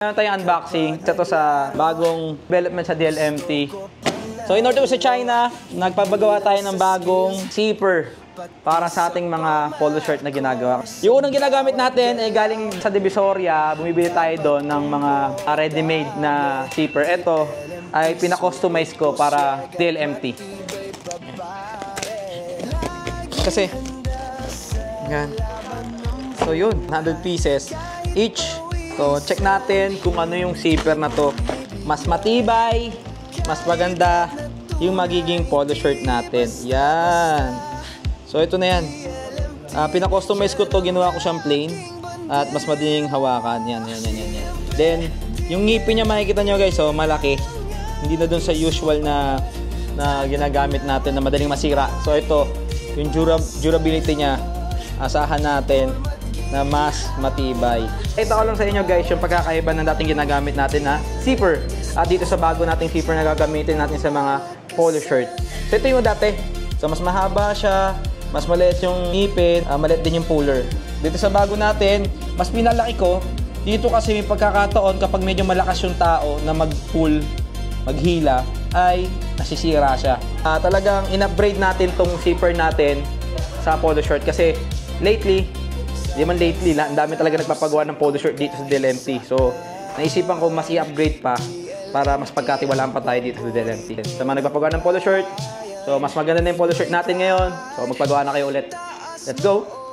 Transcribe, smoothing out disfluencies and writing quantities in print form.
Meron tayong unboxing. Ito sa bagong development sa DLMT. So in order sa China, nagpapagawa tayo ng bagong zipper para sa ating mga polo shirt na ginagawa. Yung unang ginagamit natin ay galing sa Divisoria. Bumibili tayo doon ng mga ready-made na zipper. Ito ay pina-customize ko para DLMT. Kasi, yan. So yun, 100 pieces each. So check natin kung ano yung zipper na to. Mas matibay, mas maganda yung magiging polo shirt natin. Yan. So ito na yan. Pina-customize ko to, ginawa ko siyang plain at mas madaling hawakan. Yan. Then, yung ngipin niya makikita nyo guys, so malaki. Hindi na dun sa usual na ginagamit natin na madaling masira. So ito, yung durability niya, asahan natin na mas matibay. Ito ko lang sa inyo guys yung pagkakaiba ng dating ginagamit natin na zipper. At dito sa bago nating zipper na gagamitin natin sa mga polo shirt. So ito yung dati. So mas mahaba siya, mas maliit yung ngipin, maliit din yung puller. Dito sa bago natin, mas pinalaki ko. Dito kasi may pagkakataon kapag medyo malakas yung tao na mag-pull, maghila, ay nasisira siya. Talagang in-upgrade natin tong zipper natin sa polo shirt kasi lately, ang dami talaga nagpapagawa ng polo shirt dito sa DLMT. So, naisipan ko mas i-upgrade pa para mas pagkatiwalaan pa tayo dito sa DLMT. Sa mga nagpapagawa ng polo shirt, so mas maganda na yung polo shirt natin ngayon. So, magpagawa na kayo ulit. Let's go!